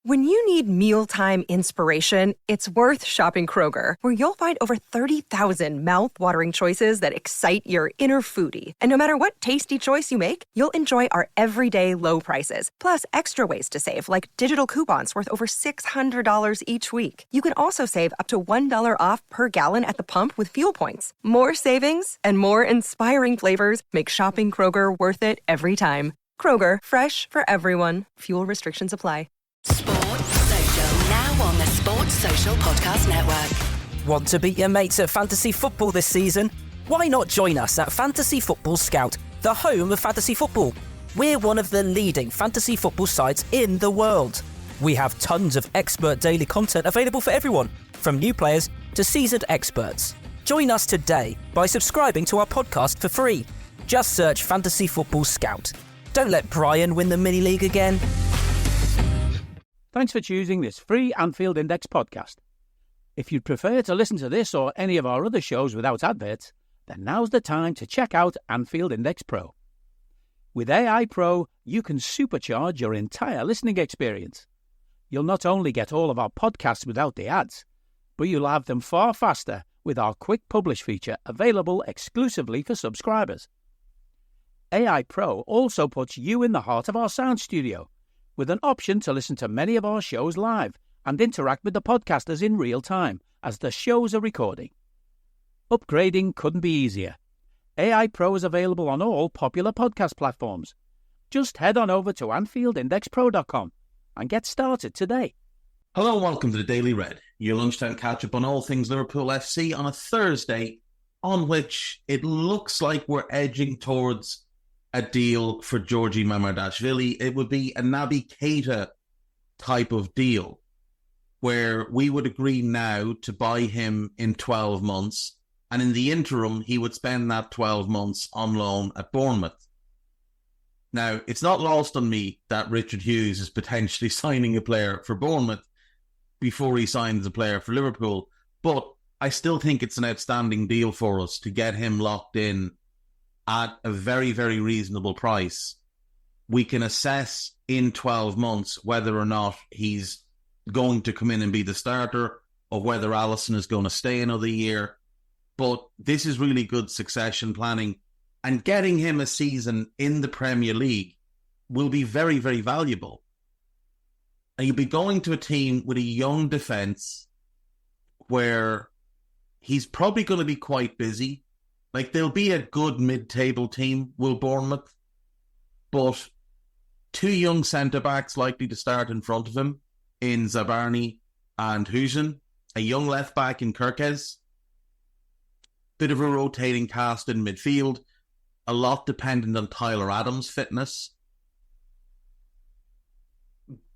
When you need mealtime inspiration, it's worth shopping Kroger, where you'll find over 30,000 mouth-watering choices that excite your inner foodie. And no matter what tasty choice you make, you'll enjoy our everyday low prices, plus extra ways to save, like digital coupons worth over $600 each week. You can also save up to $1 off per gallon at the pump with fuel points. More savings and more inspiring flavors make shopping Kroger worth it every time. Kroger, fresh for everyone. Fuel restrictions apply. Sports Social, now on the Sports Social Podcast Network. Want to beat your mates at fantasy football this season? Why not join us at Fantasy Football Scout, the home of fantasy football? We're one of the leading fantasy football sites in the world. We have tons of expert daily content available for everyone, from new players to seasoned experts. Join us today by subscribing to our podcast for free. Just search Fantasy Football Scout. Don't let Brian win the mini-league again. Thanks for choosing this free Anfield Index podcast. If you'd prefer to listen to this or any of our other shows without adverts, then now's the time to check out Anfield Index Pro. With AI Pro, you can supercharge your entire listening experience. You'll not only get all of our podcasts without the ads, but you'll have them far faster with our Quick Publish feature available exclusively for subscribers. AI Pro also puts you in the heart of our sound studio, with an option to listen to many of our shows live and interact with the podcasters in real time as the shows are recording. Upgrading couldn't be easier. AI Pro is available on all popular podcast platforms. Just head on over to AnfieldIndexPro.com and get started today. Hello and welcome to the Daily Red, your lunchtime catch-up on all things Liverpool FC on a Thursday on which it looks like we're edging towards a deal for Georgi Mamardashvili. It would be a Naby Keita type of deal where we would agree now to buy him in 12 months, and in the interim, he would spend that 12 months on loan at Bournemouth. Now, it's not lost on me that Richard Hughes is potentially signing a player for Bournemouth before he signs a player for Liverpool, but I still think it's an outstanding deal for us to get him locked in at a very, very reasonable price. We can assess in 12 months whether or not he's going to come in and be the starter or whether Alisson is going to stay another year. But this is really good succession planning, and getting him a season in the Premier League will be very, very valuable. And you'll be going to a team with a young defence where he's probably going to be quite busy. Like, there'll be a good mid-table team, will Bournemouth, but two young centre-backs likely to start in front of him in Zabarni and Huijsen, a young left-back in Kirkez, bit of a rotating cast in midfield, a lot dependent on Tyler Adams' fitness.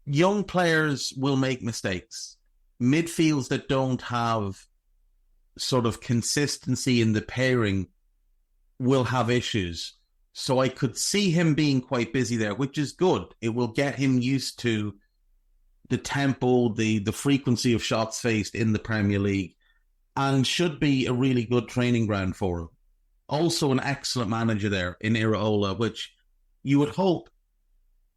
Young players will make mistakes. Midfields that don't have sort of consistency in the pairing will have issues. So I could see him being quite busy there, which is good. It will get him used to the tempo, the frequency of shots faced in the Premier League, and should be a really good training ground for him. Also an excellent manager there in Iraola, which you would hope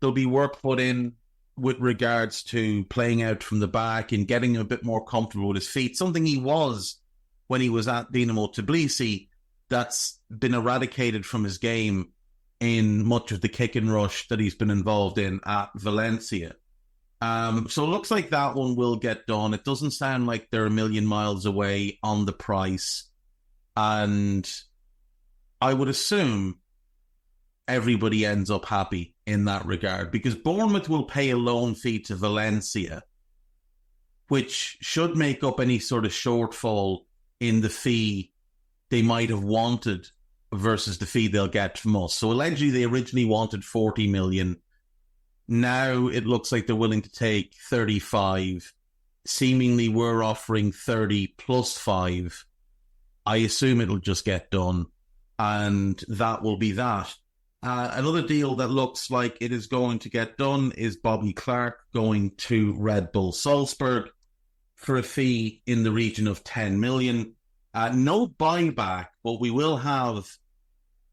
there'll be work put in with regards to playing out from the back and getting him a bit more comfortable with his feet, something he was when he was at Dinamo Tbilisi, that's been eradicated from his game in much of the kick and rush that he's been involved in at Valencia. So it looks like that one will get done. It doesn't sound like they're a million miles away on the price. And I would assume everybody ends up happy in that regard, because Bournemouth will pay a loan fee to Valencia, which should make up any sort of shortfall in the fee they might have wanted versus the fee they'll get from us. So allegedly they originally wanted 40 million. Now it looks like they're willing to take 35. Seemingly we're offering 30 plus 5. I assume it'll just get done, and that will be that. Another deal that looks like it is going to get done is Bobby Clark going to Red Bull Salzburg for a fee in the region of 10 million. No buyback, but we will have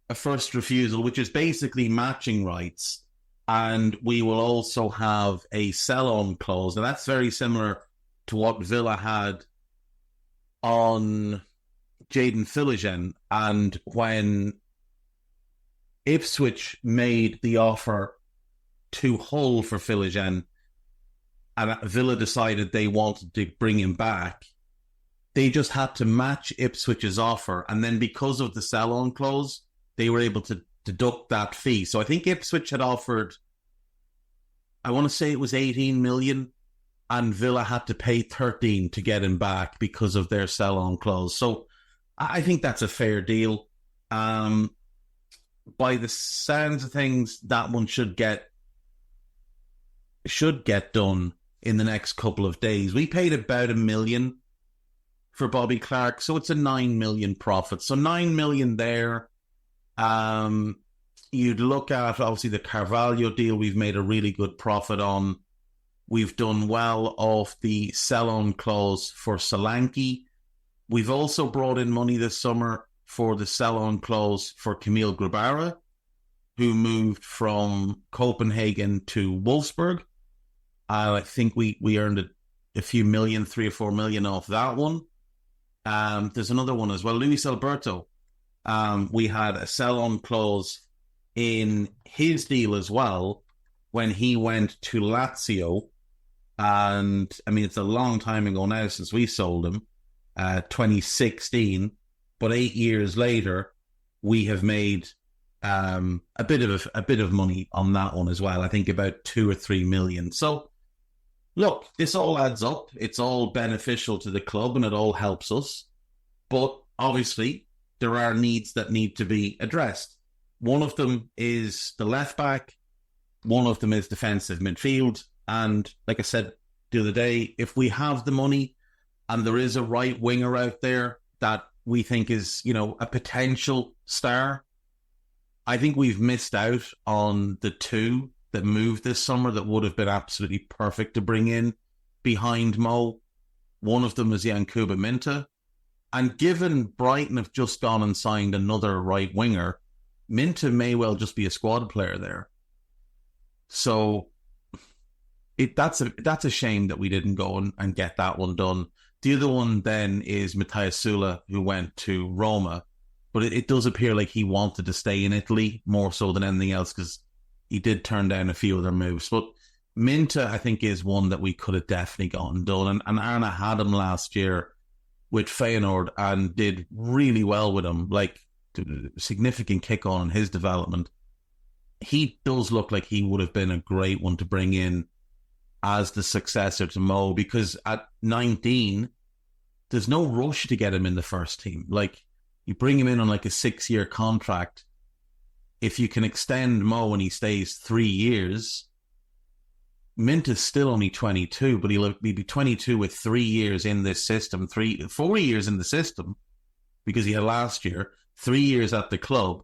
a first refusal, which is basically matching rights And we will also have a sell-on clause. Now, that's very similar to what Villa had on Jadon Philogene. And when Ipswich made the offer to Hull for Philogene, and Villa decided they wanted to bring him back, they just had to match Ipswich's offer. And then because of the sell-on clause, they were able to deduct that fee. So I think Ipswich had offered, I want to say it was 18 million, and Villa had to pay 13 to get him back because of their sell-on clause. So I think that's a fair deal. By the sounds of things, that one should get done in the next couple of days. We paid about $1 million for Bobby Clark, so it's a 9 million profit. So 9 million there. You'd look at, obviously, the Carvalho deal we've made a really good profit on. We've done well off the sell-on clause for Solanke. We've also brought in money this summer for the sell-on clause for Camille Grabara, who moved from Copenhagen to Wolfsburg. I think we earned a few million, 3 or 4 million off that one. There's another one as well, Luis Alberto. We had a sell-on clause in his deal as well when he went to Lazio. And, I mean, it's a long time ago now since we sold him, 2016. But 8 years later, we have made a bit of money on that one as well. I think about 2 or 3 million. So, look, this all adds up. It's all beneficial to the club and it all helps us. But obviously, there are needs that need to be addressed. One of them is the left back. One of them is defensive midfield. And like I said the other day, if we have the money and there is a right winger out there that we think is, a potential star, I think we've missed out on the two that moved this summer that would have been absolutely perfect to bring in behind Mo. One of them is Yankuba Minta. And given Brighton have just gone and signed another right winger, Minta may well just be a squad player there. So that's a shame that we didn't go and get that one done. The other one then is Matthias Sula, who went to Roma. But it does appear like he wanted to stay in Italy more so than anything else because he did turn down a few other moves. But Minta, I think, is one that we could have definitely gotten done. And Arna had him last year with Feyenoord and did really well with him, like significant kick on in his development. He does look like he would have been a great one to bring in as the successor to Mo, because at 19, there's no rush to get him in the first team. Like, you bring him in on like a 6-year contract. If you can extend Mo and he stays 3 years, Minta's still only 22, but he'll be 22 with 3 years in this system, 4 years in the system, because he had last year, 3 years at the club.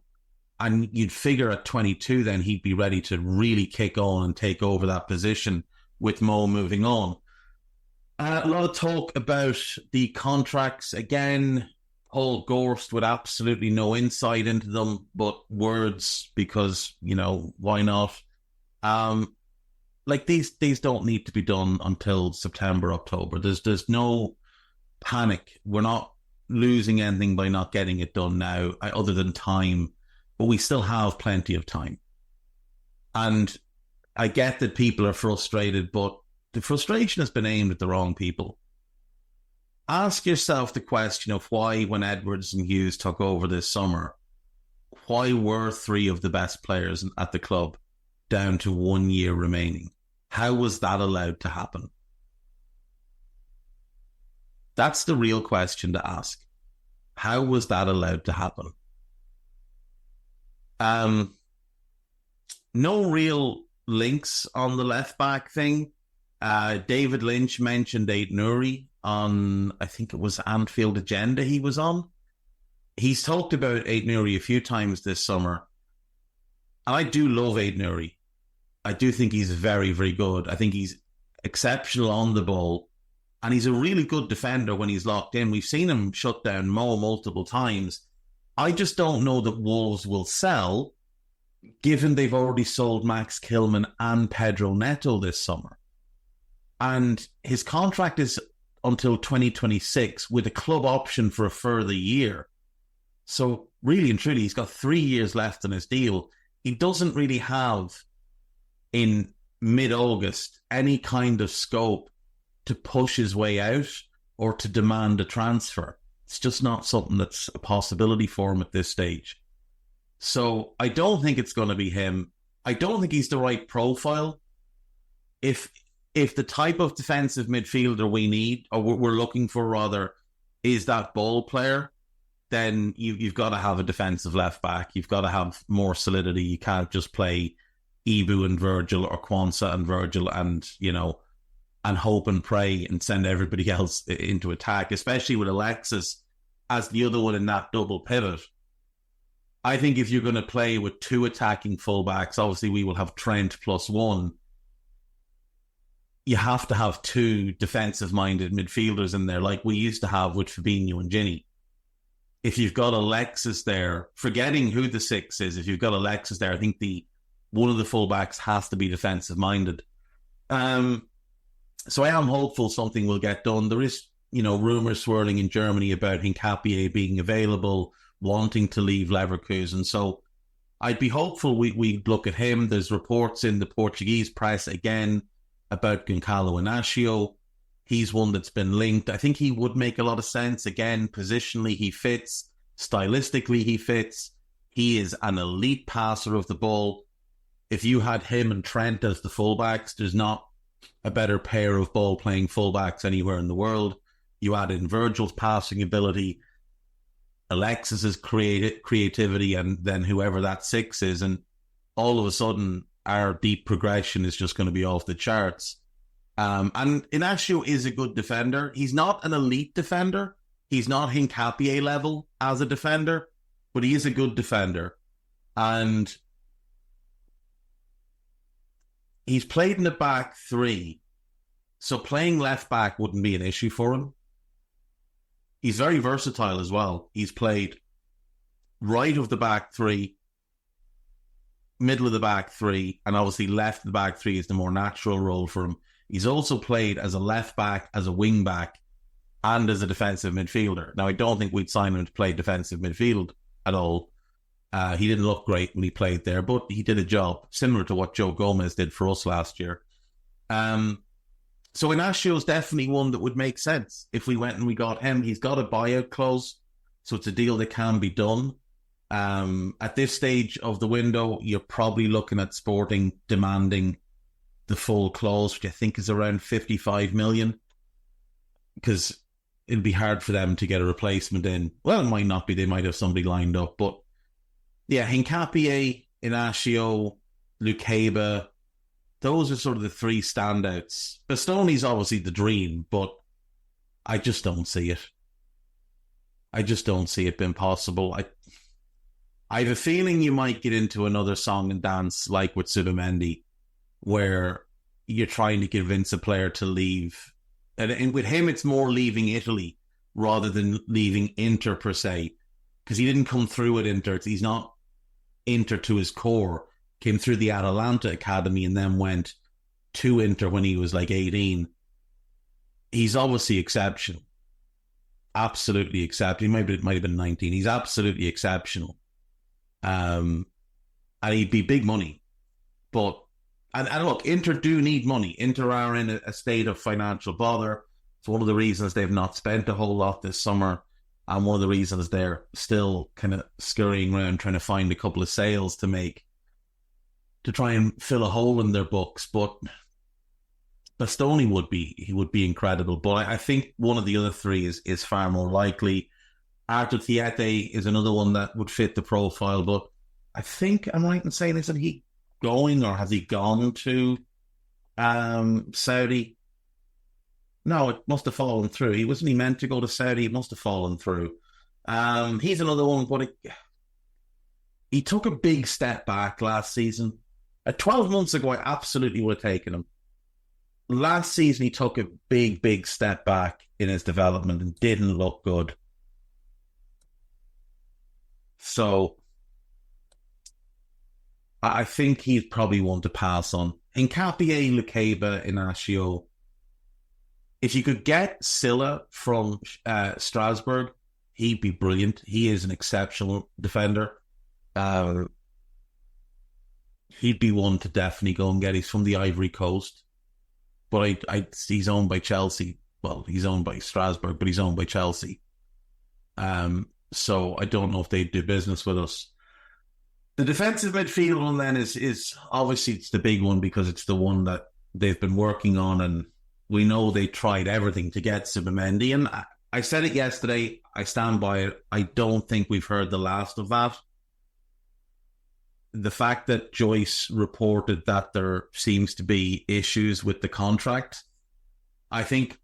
And you'd figure at 22 then he'd be ready to really kick on and take over that position with Mo moving on. A lot of talk about the contracts. Again, Paul Gorst with absolutely no insight into them, but words because, why not? Like these don't need to be done until September, October. There's no panic. We're not losing anything by not getting it done now, other than time, but we still have plenty of time. And I get that people are frustrated, but the frustration has been aimed at the wrong people. Ask yourself the question of why, when Edwards and Hughes took over this summer, why were 3 of the best players at the club down to 1 year remaining? How was that allowed to happen? That's the real question to ask. How was that allowed to happen? No real links on the left back thing. David Lynch mentioned Aït-Nouri on, I think it was Anfield Agenda he was on. He's talked about Aït-Nouri a few times this summer. And I do love Aït-Nouri. I do think he's very, very good. I think he's exceptional on the ball. And he's a really good defender when he's locked in. We've seen him shut down Mo multiple times. I just don't know that Wolves will sell given they've already sold Max Kilman and Pedro Neto this summer. And his contract is until 2026 with a club option for a further year. So really and truly, he's got 3 years left on his deal. He doesn't really have, in mid-August, any kind of scope to push his way out or to demand a transfer. It's just not something that's a possibility for him at this stage. So I don't think it's going to be him. I don't think he's the right profile. If the type of defensive midfielder we need, or we're looking for rather, is that ball player, then you've got to have a defensive left back. You've got to have more solidity. You can't just play Ibu and Virgil or Kwanzaa and Virgil and, and hope and pray and send everybody else into attack, especially with Alexis as the other one in that double pivot. I think if you're going to play with two attacking fullbacks, obviously we will have Trent plus one. You have to have two defensive-minded midfielders in there like we used to have with Fabinho and Gini. If you've got Alexis there, forgetting who the 6 is, if you've got Alexis there, I think one of the fullbacks has to be defensive-minded. So I am hopeful something will get done. There is, rumours swirling in Germany about Hincapié being available, wanting to leave Leverkusen. So I'd be hopeful we look at him. There's reports in the Portuguese press again about Goncalo Inacio. He's one that's been linked. I think he would make a lot of sense. Again, positionally he fits. Stylistically he fits. He is an elite passer of the ball. If you had him and Trent as the fullbacks, there's not a better pair of ball-playing fullbacks anywhere in the world. You add in Virgil's passing ability, Alexis's creativity, and then whoever that 6 is, and all of a sudden our deep progression is just going to be off the charts. And Inacio is a good defender. He's not an elite defender. He's not Hincapié level as a defender, but he is a good defender. And he's played in the back three, so playing left back wouldn't be an issue for him. He's very versatile as well. He's played right of the back three, middle of the back three, and obviously left of the back three is the more natural role for him. He's also played as a left back, as a wing back, and as a defensive midfielder. Now, I don't think we'd sign him to play defensive midfield at all. He didn't look great when he played there, but he did a job similar to what Joe Gomez did for us last year. So Inacio is definitely one that would make sense if we went and we got him. He's got a buyout clause, so it's a deal that can be done. At this stage of the window, you're probably looking at Sporting demanding the full clause, which I think is around 55 million, because it'd be hard for them to get a replacement in. Well, it might not be. They might have somebody lined up, but yeah, Hincapié, Inacio, Lukeba, those are sort of the three standouts. Bastoni's obviously the dream, but I just don't see it. I just don't see it being possible. I have a feeling you might get into another song and dance like with Zubimendi, where you're trying to convince a player to leave. And with him, it's more leaving Italy rather than leaving Inter per se, because he didn't come through at Inter. He's not Inter to his core. Came through the Atalanta Academy and then went to Inter when he was like 18. He's obviously exceptional. Absolutely exceptional. It might have been 19. He's absolutely exceptional. And he'd be big money. But, and look, Inter do need money. Inter are in a state of financial bother. It's one of the reasons they've not spent a whole lot this summer. And one of the reasons they're still kind of scurrying around trying to find a couple of sales to make, to try and fill a hole in their books. But Bastoni would be incredible. But I think one of the other three is far more likely. Artur Thiete is another one that would fit the profile. But I think I'm right in saying, isn't he going, or has he gone to Saudi? No, it must have fallen through. Wasn't he meant to go to Saudi? It must have fallen through. He's another one, but he took a big step back last season. 12 months ago, I absolutely would have taken him. Last season, he took a big step back in his development and didn't look good. So, I think he's probably one to pass on. Nkapie, Lukeba, Inacio. If you could get Silla from Strasbourg, he'd be brilliant. He is an exceptional defender. He'd be one to definitely go and get. He's from the Ivory Coast. But he's owned by Chelsea. Well, he's owned by Strasbourg, but he's owned by Chelsea. So I don't know if they'd do business with us. The defensive midfield one then is obviously it's the big one because it's the one that they've been working on, and we know they tried everything to get Zubimendi. And I said it yesterday, I stand by it. I don't think we've heard the last of that. The fact that Joyce reported that there seems to be issues with the contract, I think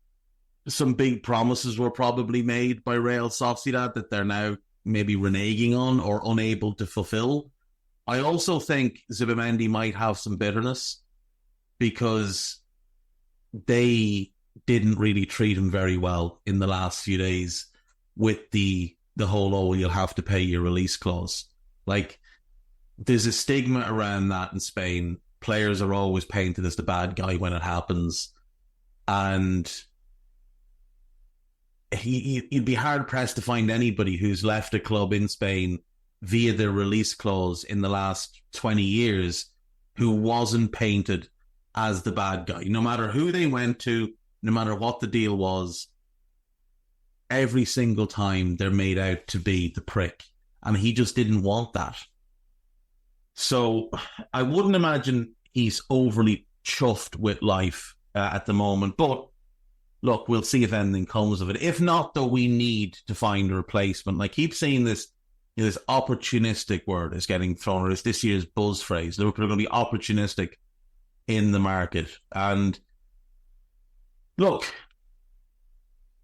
some big promises were probably made by Real Sociedad that they're now maybe reneging on or unable to fulfill. I also think Zubimendi might have some bitterness because they didn't really treat him very well in the last few days with the whole, you'll have to pay your release clause. Like, there's a stigma around that in Spain. Players are always painted as the bad guy when it happens. And you'd be hard-pressed to find anybody who's left a club in Spain via their release clause in the last 20 years who wasn't painted as the bad guy. No matter who they went to, no matter what the deal was, every single time they're made out to be the prick. And he just didn't want that. So I wouldn't imagine he's overly chuffed with life at the moment. But look, we'll see if anything comes of it. If not, though, we need to find a replacement. I keep seeing this, this opportunistic word is getting thrown. It's this year's buzz phrase. Liverpool are going to be opportunistic in the market. And look,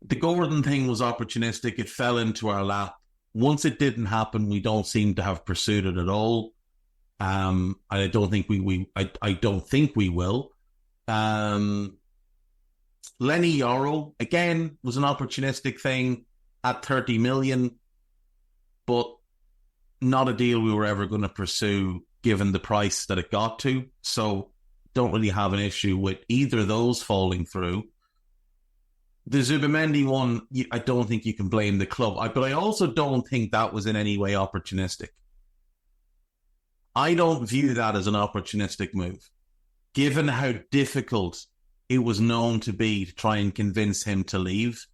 the Gordon thing was opportunistic. It fell into our lap. Once it didn't happen, we don't seem to have pursued it at all. I don't think I don't think we will. Lenny Yoro, again, was an opportunistic thing at 30 million, but not a deal we were ever going to pursue given the price that it got to. So don't really have an issue with either of those falling through. The Zubimendi one, I don't think you can blame the club. But I also don't think that was in any way opportunistic. I don't view that as an opportunistic move, given how difficult it was known to be to try and convince him to leave.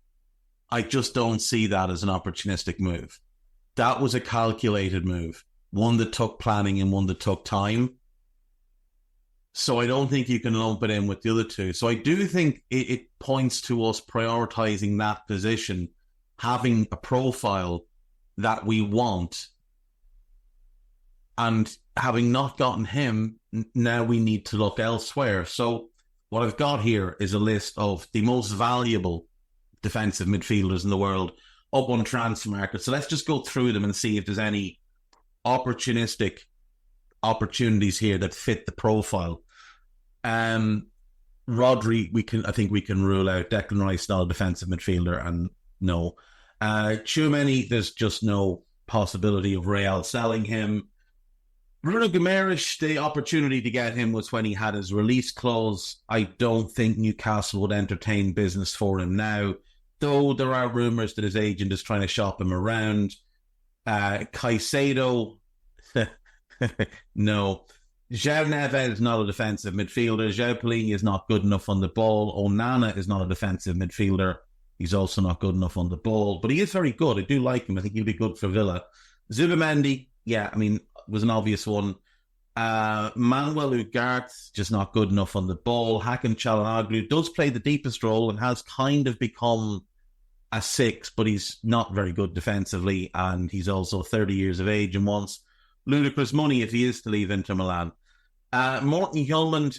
I just don't see that as an opportunistic move. That was a calculated move, one that took planning and one that took time. So I don't think you can lump it in with the other two. So I do think it points to us prioritizing that position, having a profile that we want. And having not gotten him, now we need to look elsewhere. So what I've got here is a list of the most valuable defensive midfielders in the world up on transfer market. So let's just go through them and see if there's any opportunistic opportunities here that fit the profile. Rodri, I think we can rule out. Declan Rice, not a defensive midfielder, and no. Tchouameni, there's just no possibility of Real selling him. Bruno Guimaraes, the opportunity to get him was when he had his release clause. I don't think Newcastle would entertain business for him now, though there are rumours that his agent is trying to shop him around. Caicedo, no. João Neves is not a defensive midfielder. João Pellegrini is not good enough on the ball. Onana is not a defensive midfielder. He's also not good enough on the ball, but he is very good. I do like him. I think he'll be good for Villa. Zubimendi, yeah, I mean, was an obvious one. Manuel Ugarte, just not good enough on the ball. Hakan Çalhanoğlu does play the deepest role and has kind of become a six, but he's not very good defensively, and he's also 30 years of age and wants ludicrous money if he is to leave Inter Milan. Morten Hjulmand,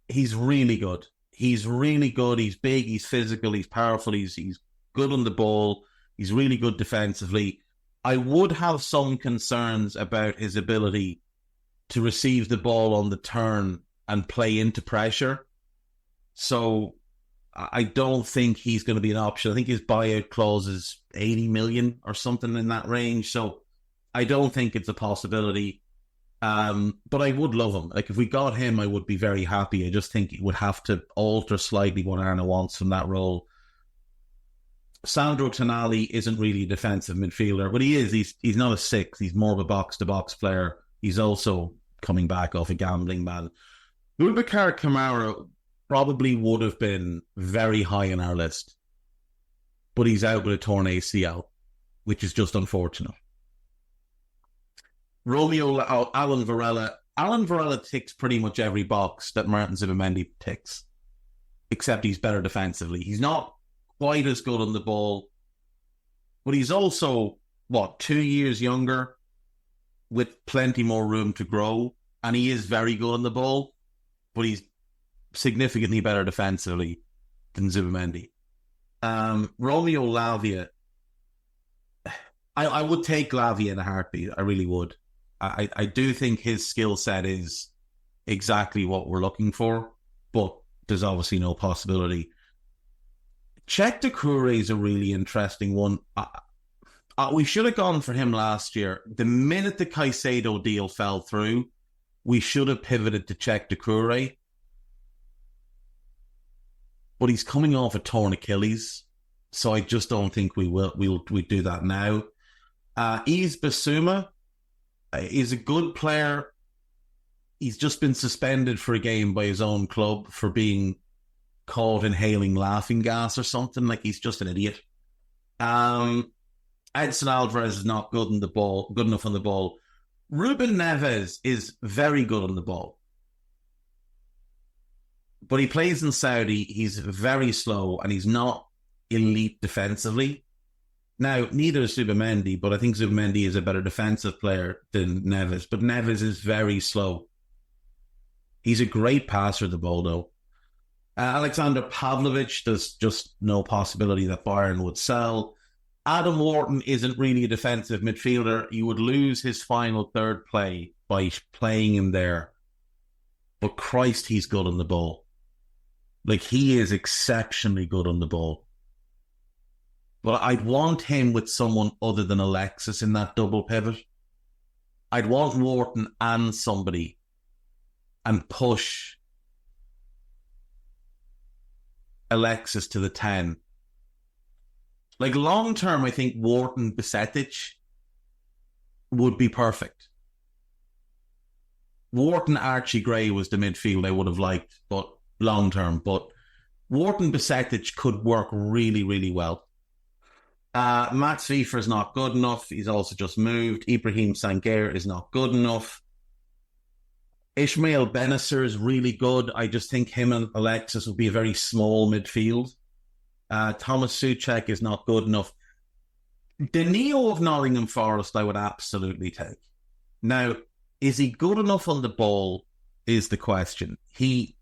he's really good. He's really good. He's big, he's physical, he's powerful, he's good on the ball, he's really good defensively. I would have some concerns about his ability to receive the ball on the turn and play into pressure. So I don't think he's going to be an option. I think his buyout clause is 80 million or something in that range. So I don't think it's a possibility. But I would love him. Like, if we got him, I would be very happy. I just think it would have to alter slightly what Arne wants from that role. Sandro Tonali isn't really a defensive midfielder, but he is. He's not a 6. He's more of a box-to-box player. He's also coming back off a gambling ban. Boubacar Kamara probably would have been very high on our list, but he's out with a torn ACL, which is just unfortunate. Alan Varela. Alan Varela ticks pretty much every box that Martin Zubimendi ticks, except he's better defensively. He's not quite as good on the ball, but he's also, 2 years younger with plenty more room to grow, and he is very good on the ball, but he's significantly better defensively than Zubimendi. Romeo Lavia, I would take Lavia in a heartbeat. I really would. I do think his skill set is exactly what we're looking for, but there's obviously no possibility. Czech Doucouré is a really interesting one. We should have gone for him last year. The minute the Caicedo deal fell through, we should have pivoted to Czech Doucouré. But he's coming off a torn Achilles, so I just don't think we'll do that now. Yves Bissouma is a good player. He's just been suspended for a game by his own club for being caught inhaling laughing gas or something. Like, he's just an idiot. Edson Alvarez is not good enough on the ball. Ruben Neves is very good on the ball, but he plays in Saudi. He's very slow and he's not elite defensively. Now, neither is Zubimendi, but I think Zubimendi is a better defensive player than Neves, but Neves is very slow. He's a great passer of the ball, though. Alexander Pavlovich, there's just no possibility that Bayern would sell. Adam Wharton isn't really a defensive midfielder. You would lose his final third play by playing him there. But Christ, he's good on the ball. Like, he is exceptionally good on the ball. But I'd want him with someone other than Alexis in that double pivot. I'd want Wharton and somebody and push Alexis to the 10. Like, long term, I think Wharton Bisetic would be perfect. Wharton Archie Gray was the midfield I would have liked, but long term. But Wharton Bisetic could work really, really well. Mats Wiefer is not good enough. He's also just moved. Ibrahim Sangair is not good enough. Ishmael Benacer is really good. I just think him and Alexis will be a very small midfield. Thomas Souček is not good enough. The Neo of Nottingham Forest I would absolutely take. Now, is he good enough on the ball is the question. He's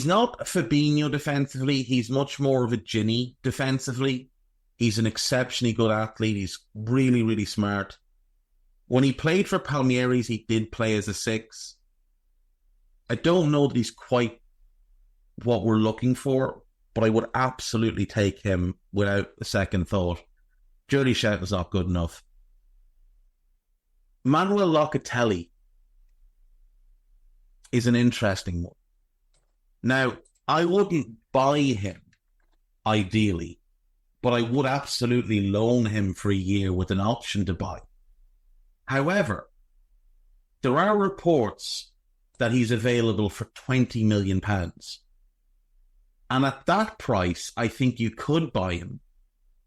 not Fabinho defensively. He's much more of a Ginny defensively. He's an exceptionally good athlete. He's really, really smart. When he played for Palmeiras, he did play as a 6. I don't know that he's quite what we're looking for, but I would absolutely take him without a second thought. Jody Shelton's not good enough. Manuel Locatelli is an interesting one. Now, I wouldn't buy him, ideally, but I would absolutely loan him for a year with an option to buy. However, there are reports that he's available for £20 million. And at that price, I think you could buy him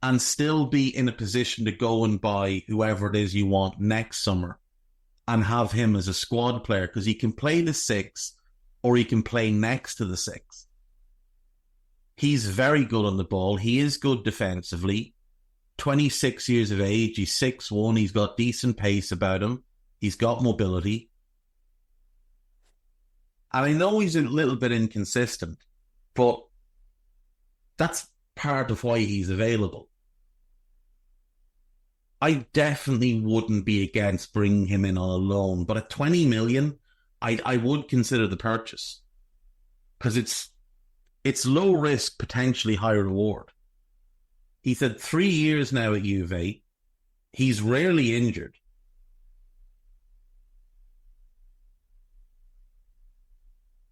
and still be in a position to go and buy whoever it is you want next summer and have him as a squad player, because he can play the 6 or he can play next to the 6. He's very good on the ball. He is good defensively. 26 years of age. He's 6'1". He's got decent pace about him. He's got mobility. And I know he's a little bit inconsistent, but that's part of why he's available. I definitely wouldn't be against bringing him in on a loan, but at 20 million, I would consider the purchase, because it's low risk, potentially high reward. He's had 3 years now at Juve. He's rarely injured.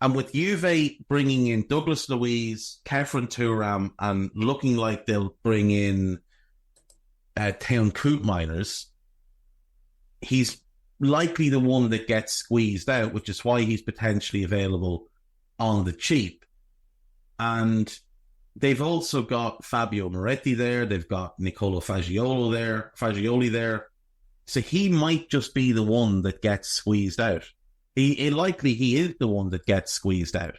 And with Juve bringing in Douglas Luiz, Kefren Turam, and looking like they'll bring in Town Koopmeiners, he's likely the one that gets squeezed out, which is why he's potentially available on the cheap. And they've also got Fabio Moretti there. They've got Nicolo Fagioli there. So he might just be the one that gets squeezed out. He is the one that gets squeezed out.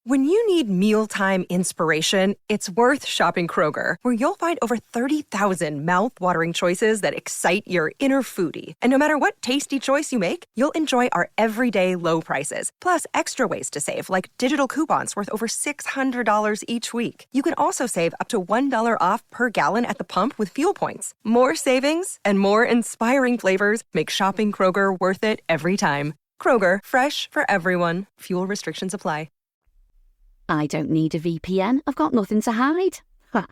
When you need mealtime inspiration, it's worth shopping Kroger, where you'll find over 30,000 mouth-watering choices that excite your inner foodie. And no matter what tasty choice you make, you'll enjoy our everyday low prices, plus extra ways to save, like digital coupons worth over $600 each week. You can also save up to $1 off per gallon at the pump with fuel points. More savings and more inspiring flavors make shopping Kroger worth it every time. Kroger, fresh for everyone. Fuel restrictions apply. I don't need a VPN, I've got nothing to hide. Ha!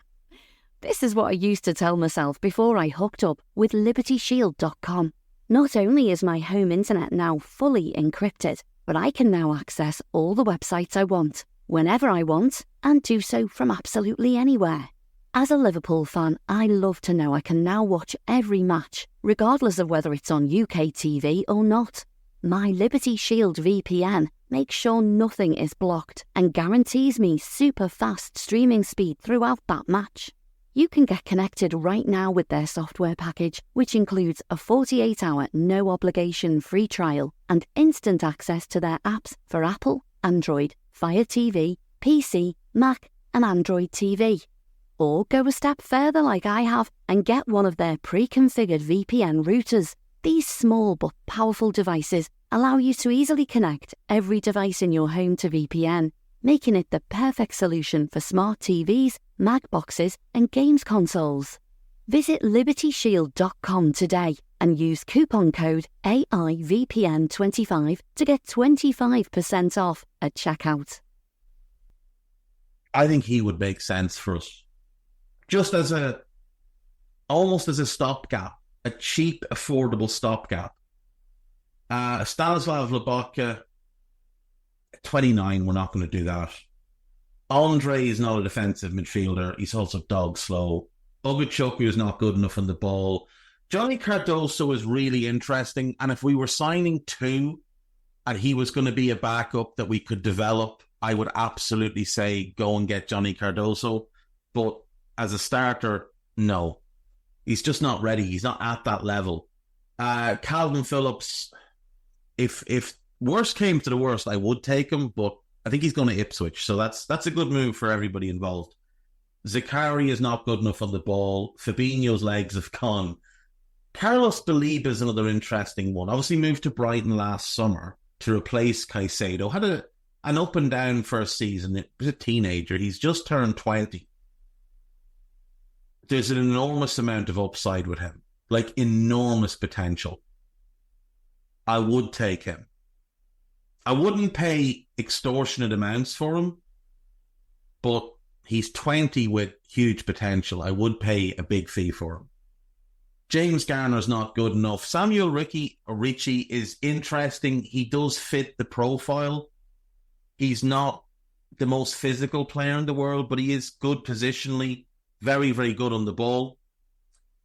This is what I used to tell myself before I hooked up with LibertyShield.com. Not only is my home internet now fully encrypted, but I can now access all the websites I want, whenever I want, and do so from absolutely anywhere. As a Liverpool fan, I love to know I can now watch every match, regardless of whether it's on UK TV or not. My Liberty Shield VPN makes sure nothing is blocked and guarantees me super fast streaming speed throughout that match. You can get connected right now with their software package, which includes a 48-hour no-obligation free trial and instant access to their apps for Apple, Android, Fire TV, PC, Mac and Android TV. Or go a step further like I have and get one of their pre-configured VPN routers. These small but powerful devices allow you to easily connect every device in your home to VPN, making it the perfect solution for smart TVs, Mac boxes, and games consoles. Visit LibertyShield.com today and use coupon code AIVPN25 to get 25% off at checkout. I think he would make sense for us. Just as almost as a stopgap, a cheap, affordable stopgap. Stanislav Lobotka, 29, we're not going to do that. Andre is not a defensive midfielder. He's also dog slow. Ogachoku is not good enough on the ball. Johnny Cardoso is really interesting. And if we were signing two and he was going to be a backup that we could develop, I would absolutely say go and get Johnny Cardoso. But as a starter, no. He's just not ready. He's not at that level. Calvin Phillips, if worst came to the worst, I would take him, but I think he's going to Ipswich. So that's a good move for everybody involved. Zakari is not good enough on the ball. Fabinho's legs have gone. Carlos Baliba is another interesting one. Obviously moved to Brighton last summer to replace Caicedo. Had an up and down first season. He was a teenager. He's just turned 20. There's an enormous amount of upside with him. Like, enormous potential. I would take him. I wouldn't pay extortionate amounts for him, but he's 20 with huge potential. I would pay a big fee for him. James Garner's not good enough. Samuel Ricci is interesting. He does fit the profile. He's not the most physical player in the world, but he is good positionally. Very, very good on the ball.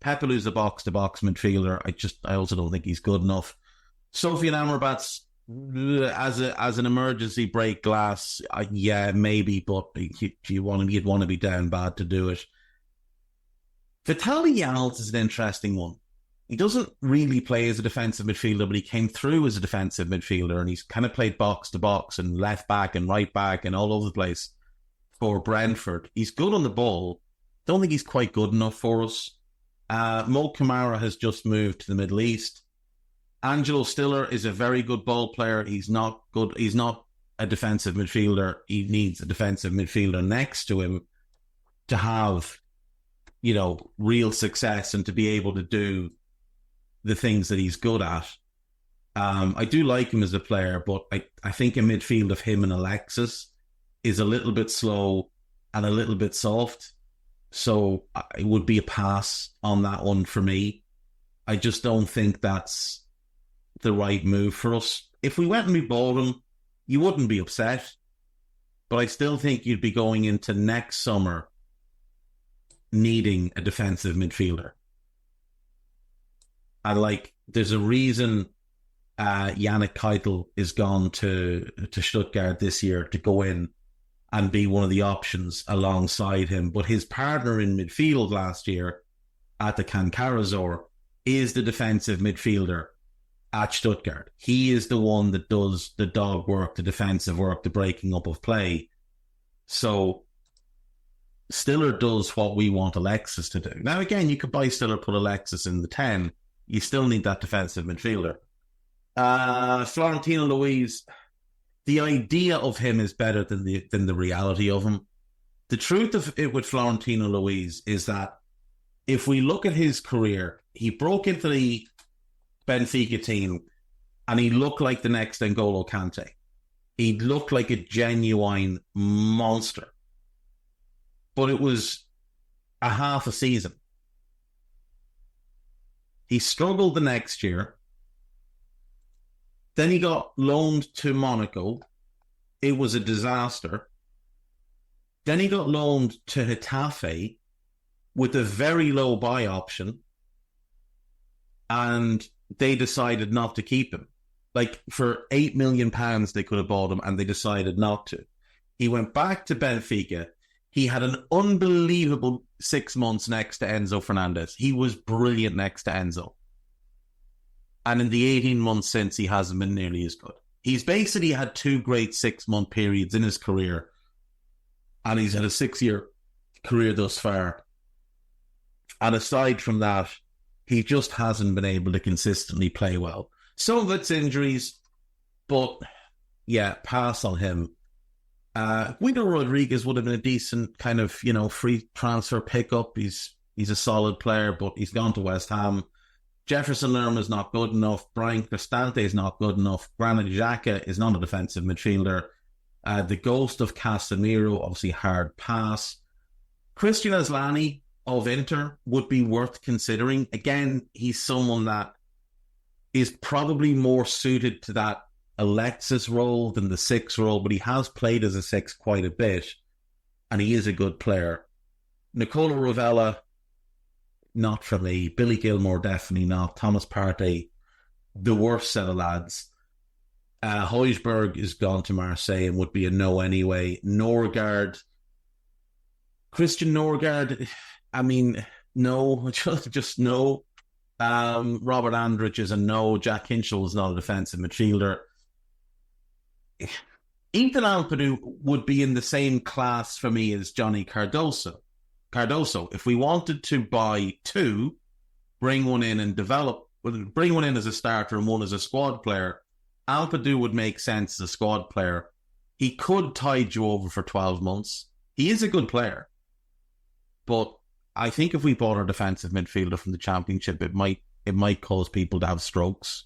Pepelu's a box-to-box midfielder. I also don't think he's good enough. Sofian Amrabat's as an emergency break glass, yeah, maybe, but you'd want to be down bad to do it. Vitaly Yalz is an interesting one. He doesn't really play as a defensive midfielder, but he came through as a defensive midfielder, and he's kind of played box-to-box and left back and right back and all over the place for Brentford. He's good on the ball. Don't think he's quite good enough for us. Mo Kamara has just moved to the Middle East. Angelo Stiller is a very good ball player. He's not good. He's not a defensive midfielder. He needs a defensive midfielder next to him to have, real success and to be able to do the things that he's good at. I do like him as a player, but I think a midfield of him and Alexis is a little bit slow and a little bit soft. So it would be a pass on that one for me. I just don't think that's the right move for us. if we went and we bought him, you wouldn't be upset. But I still think you'd be going into next summer needing a defensive midfielder. And like, there's a reason Yannick Keitel is gone to Stuttgart this year to go in and be one of the options alongside him. But his partner in midfield last year at the Karazor is the defensive midfielder at Stuttgart. He is the one that does the dog work, the defensive work, the breaking up of play. So Stiller does what we want Alexis to do. Now, again, you could buy Stiller, put Alexis in the 10. You still need that defensive midfielder. Florentino Luis, the idea of him is better than the reality of him. The truth of it with Florentino Luis is that if we look at his career, he broke into the Benfica team and he looked like the next N'Golo Kante. He looked like a genuine monster. But it was a half a season. He struggled the next year. Then he got loaned to Monaco. It was a disaster. Then he got loaned to Getafe with a very low buy option. And they decided not to keep him. Like, for £8 million, they could have bought him, and they decided not to. He went back to Benfica. He had an unbelievable 6 months next to Enzo Fernandez. He was brilliant next to Enzo. And in the 18 months since, he hasn't been nearly as good. He's basically had 2 great 6-month periods in his career. And he's had a 6-year career thus far. And aside from that, he just hasn't been able to consistently play well. Some of it's injuries, but yeah, pass on him. Guido Rodriguez would have been a decent kind of, free transfer pickup. He's a solid player, but he's gone to West Ham. Jefferson Lerma is not good enough. Brian Cristante is not good enough. Granit Xhaka is not a defensive midfielder. The ghost of Casemiro, obviously hard pass. Christian Aslani of Inter would be worth considering. Again, he's someone that is probably more suited to that Alexis role than the 6 role, but he has played as a 6 quite a bit, and he is a good player. Nicola Rovella, not for me. Billy Gilmore, definitely not. Thomas Partey, the worst set of lads. Højbjerg is gone to Marseille and would be a no anyway. Norgard, Christian Norgard, I mean, no, just no. Robert Andrich is a no. Jack Hinchell is not a defensive midfielder. Ethan Ampadu would be in the same class for me as Johnny Cardoso. If we wanted to buy 2, bring one in and bring one in as a starter and one as a squad player, Ampadu would make sense as a squad player. He could tide you over for 12 months. He is a good player. But I think if we bought our defensive midfielder from the Championship, it might cause people to have strokes.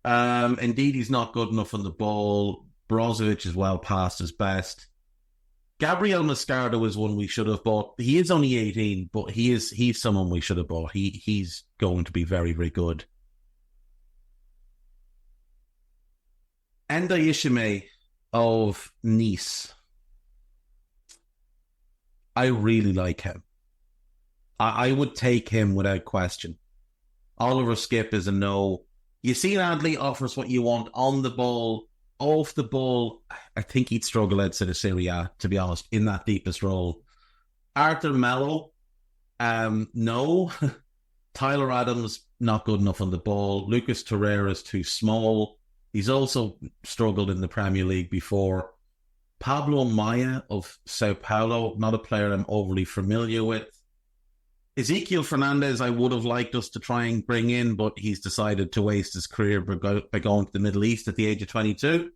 Indeed, he's not good enough on the ball. Brozovic is well past his best. Gabriel Mascardo is one we should have bought. He is only 18, but he's someone we should have bought. He's going to be very, very good. Enda Ishime of Nice. I really like him. I would take him without question. Oliver Skip is a no. Yassine Adli offers what you want on the ball. Off the ball, I think he'd struggle outside of Serie A, to be honest, in that deepest role. Arthur Melo, no. Tyler Adams, not good enough on the ball. Lucas Torreira is too small. He's also struggled in the Premier League before. Pablo Maya of Sao Paulo, not a player I'm overly familiar with. Ezekiel Fernandez, I would have liked us to try and bring in, but he's decided to waste his career by going to the Middle East at the age of 22.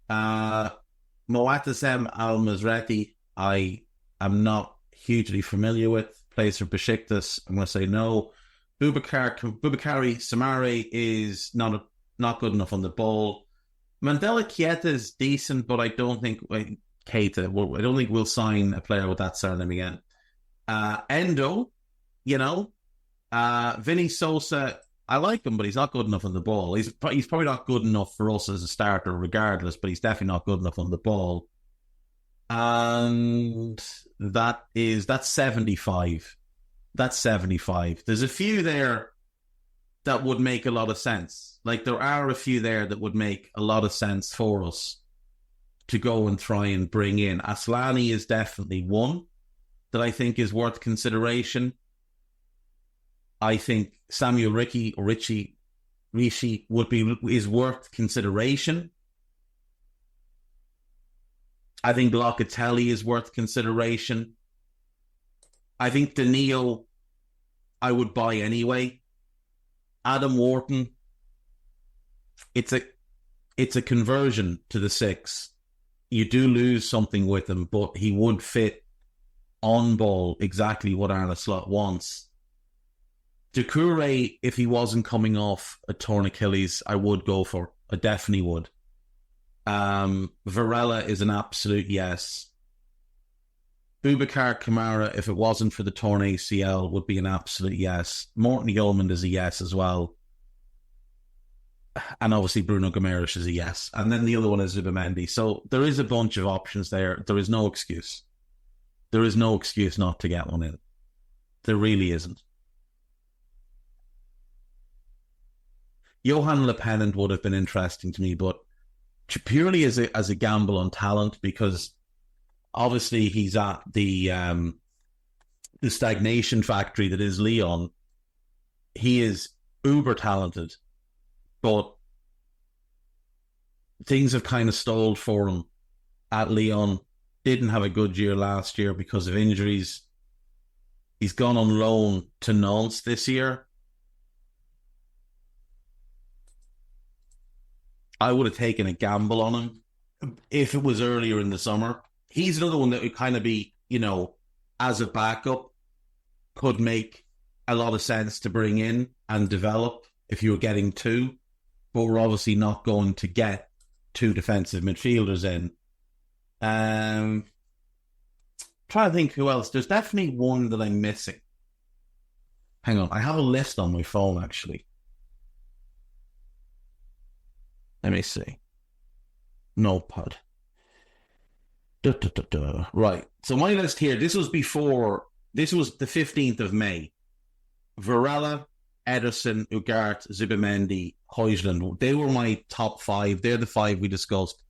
Moatazem Al-Mazreti, I am not hugely familiar with. Plays for Besiktas. I'm going to say no. Bubakari Samari is not good enough on the ball. Mandela Keita is decent, but I don't think we'll sign a player with that surname again. Endo, Vinny Sosa I like him, but he's not good enough on the ball. He's probably not good enough for us as a starter regardless, but he's definitely not good enough on the ball. And that's 75. That's 75. There's a few there that would make a lot of sense. Like, there are a few there that would make a lot of sense for us to go and try and bring in. Aslani is definitely one that I think is worth consideration. I think Samuel Rishi is worth consideration. I think Locatelli is worth consideration. I think Danilo, I would buy anyway. Adam Wharton, it's a conversion to the 6. You do lose something with him, but he would fit on ball exactly what Arne Slot wants. Doucouré, if he wasn't coming off a torn Achilles, I would go for. I definitely would. Varela is an absolute yes. Boubacar Kamara, if it wasn't for the torn ACL, would be an absolute yes. Morten Yeoman is a yes as well. And obviously Bruno Guimaraes is a yes. And then the other one is Zubimendi. So there is a bunch of options there. There is no excuse. There is no excuse not to get one in. There really isn't. Johan Lepennant would have been interesting to me, but purely as a gamble on talent, because obviously he's at the stagnation factory that is Lyon. He is uber talented, but things have kind of stalled for him at Lyon. Didn't have a good year last year because of injuries. He's gone on loan to Nantes this year. I would have taken a gamble on him if it was earlier in the summer. He's another one that would kind of be, as a backup, could make a lot of sense to bring in and develop if you were getting 2. But we're obviously not going to get 2 defensive midfielders in. Trying to think who else. There's definitely one that I'm missing. Hang on, I have a list on my phone, actually. Let me see. Notepad. Right. So my list here, this was the 15th of May. Varela, Ederson, Ugarte, Zubimendi, Højlund. They were my top 5. They're the 5 we discussed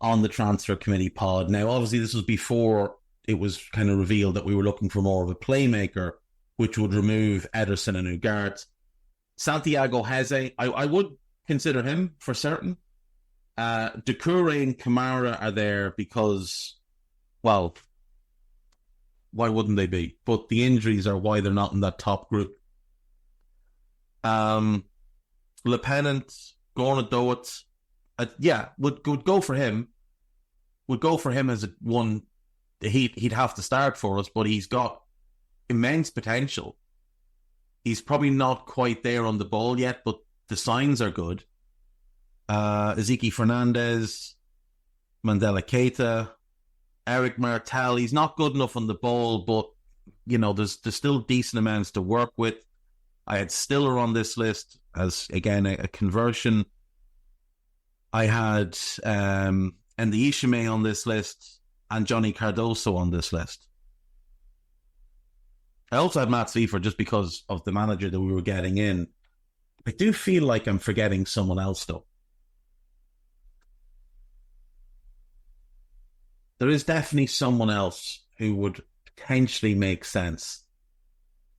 on the transfer committee pod. Now, obviously, this was before it was kind of revealed that we were looking for more of a playmaker, which would remove Ederson and Ugarte. Santiago Heze, I would consider him for certain. Doucouré and Kamara are there because, well, why wouldn't they be? But the injuries are why they're not in that top group. Lepennant, Gordon Doet, would go for him. Would go for him as one. He'd have to start for us, but he's got immense potential. He's probably not quite there on the ball yet, but the signs are good. Ezequiel Fernandez, Mandela Keita, Eric Martel. He's not good enough on the ball, but there's still decent amounts to work with. I had Stiller on this list as, again, a conversion. I had Andy Ishime on this list and Johnny Cardoso on this list. I also had Matt Sleaford just because of the manager that we were getting in. I do feel like I'm forgetting someone else, though. There is definitely someone else who would potentially make sense.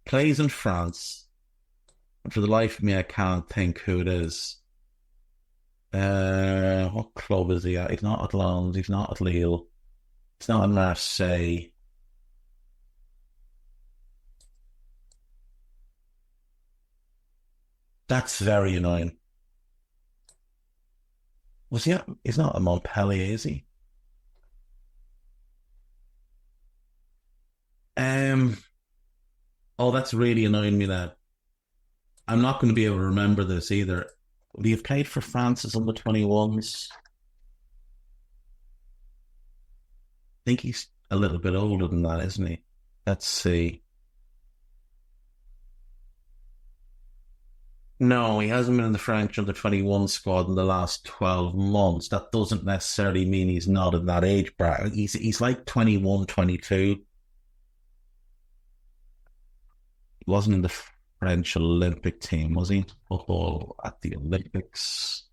Plays in France. And for the life of me, I can't think who it is. What club is he at? He's not at Lens. He's not at Lille. He's not at Marseille. That's very annoying. Was he at, he's not at Montpellier, is he? Oh, that's really annoying me now. I'm not going to be able to remember this either. Would he have played for France's under 21s? I think he's a little bit older than that, isn't he? Let's see. No, he hasn't been in the French under-21 squad in the last 12 months. That doesn't necessarily mean he's not in that age bracket. He's like 21, 22. He wasn't in the French Olympic team, was he? Football at the Olympics.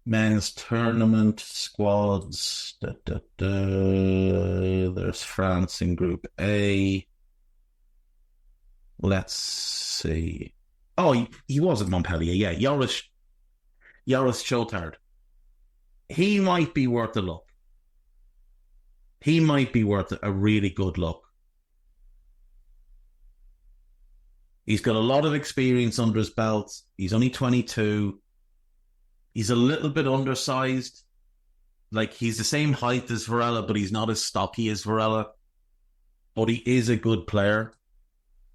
Men's tournament squads. There's France in Group A. Let's see. Oh, he was at Montpellier, yeah. Joris Chotard. He might be worth a look. He might be worth a really good look. He's got a lot of experience under his belt. He's only 22. He's a little bit undersized. Like, he's the same height as Varela, but he's not as stocky as Varela. But he is a good player.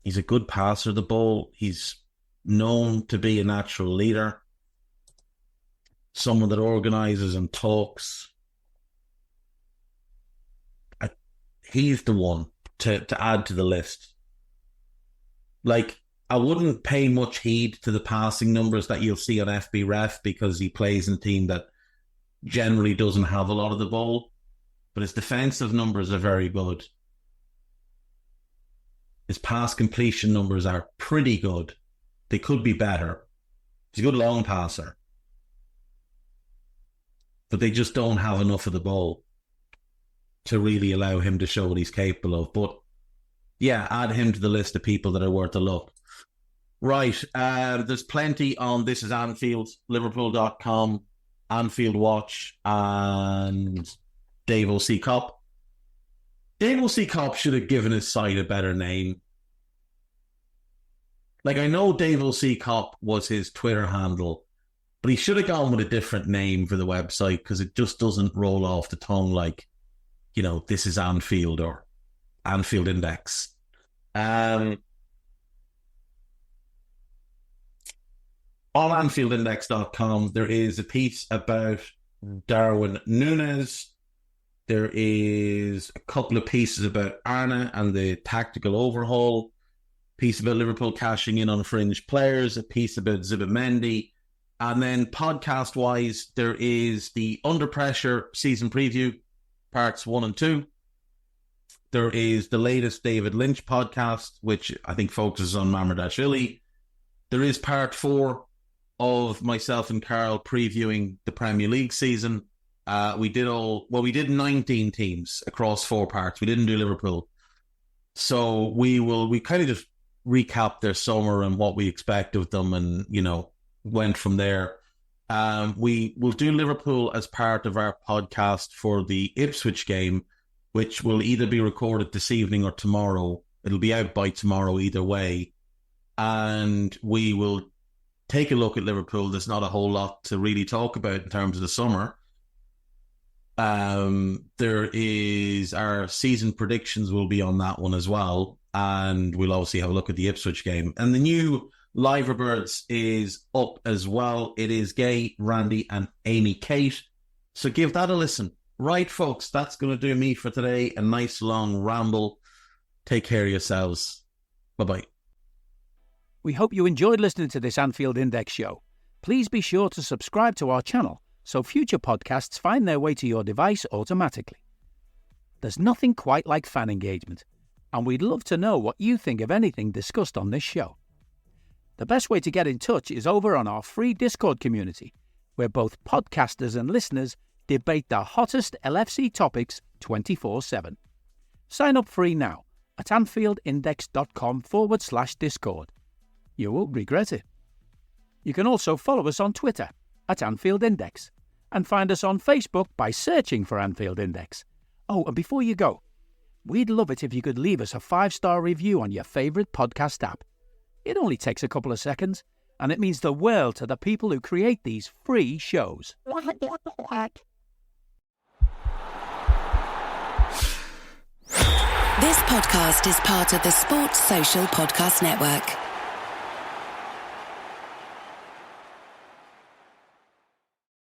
He's a good passer of the ball. He's known to be a natural leader. Someone that organises and talks. He's the one to add to the list. Like, I wouldn't pay much heed to the passing numbers that you'll see on FB Ref because he plays in a team that generally doesn't have a lot of the ball. But his defensive numbers are very good. His pass completion numbers are pretty good. They could be better. He's a good long passer. But they just don't have enough of the ball to really allow him to show what he's capable of. But yeah, add him to the list of people that are worth a look. Right, there's plenty on This Is Anfield, Liverpool.com, Anfield Watch, and Dave O.C. Kopp. Dave O.C. Kopp should have given his site a better name. Like, I know Dave O.C. Kopp was his Twitter handle, but he should have gone with a different name for the website because it just doesn't roll off the tongue like, you know, This Is Anfield or Anfield Index. On AnfieldIndex.com, there is a piece about Darwin Núñez. There is a couple of pieces about Arne and the tactical overhaul. A piece about Liverpool cashing in on fringe players. A piece about Zubimendi. And then podcast-wise, there is the Under Pressure season preview, parts 1 and 2. There is the latest David Lynch podcast, which I think focuses on Mamardashvili. There is part 4 of myself and Carl previewing the Premier League season. We did 19 teams across 4 parts. We didn't do Liverpool. So we kind of just recap their summer and what we expect of them and, you know, went from there. We will do Liverpool as part of our podcast for the Ipswich game, which will either be recorded this evening or tomorrow. It'll be out by tomorrow either way. And we will take a look at Liverpool. There's not a whole lot to really talk about in terms of the summer. There is our season predictions will be on that one as well. And we'll obviously have a look at the Ipswich game. And the new Liverbirds is up as well. It is Gay, Randy and Amy Kate. So give that a listen. Right, folks, that's going to do me for today. A nice long ramble. Take care of yourselves. Bye-bye. We hope you enjoyed listening to this Anfield Index show. Please be sure to subscribe to our channel so future podcasts find their way to your device automatically. There's nothing quite like fan engagement, and we'd love to know what you think of anything discussed on this show. The best way to get in touch is over on our free Discord community, where both podcasters and listeners debate the hottest LFC topics 24/7. Sign up free now at AnfieldIndex.com/Discord. You won't regret it. You can also follow us on Twitter at Anfield Index and find us on Facebook by searching for Anfield Index. Oh, and before you go, we'd love it if you could leave us a 5-star review on your favourite podcast app. It only takes a couple of seconds, and it means the world to the people who create these free shows. This podcast is part of the Sports Social Podcast Network.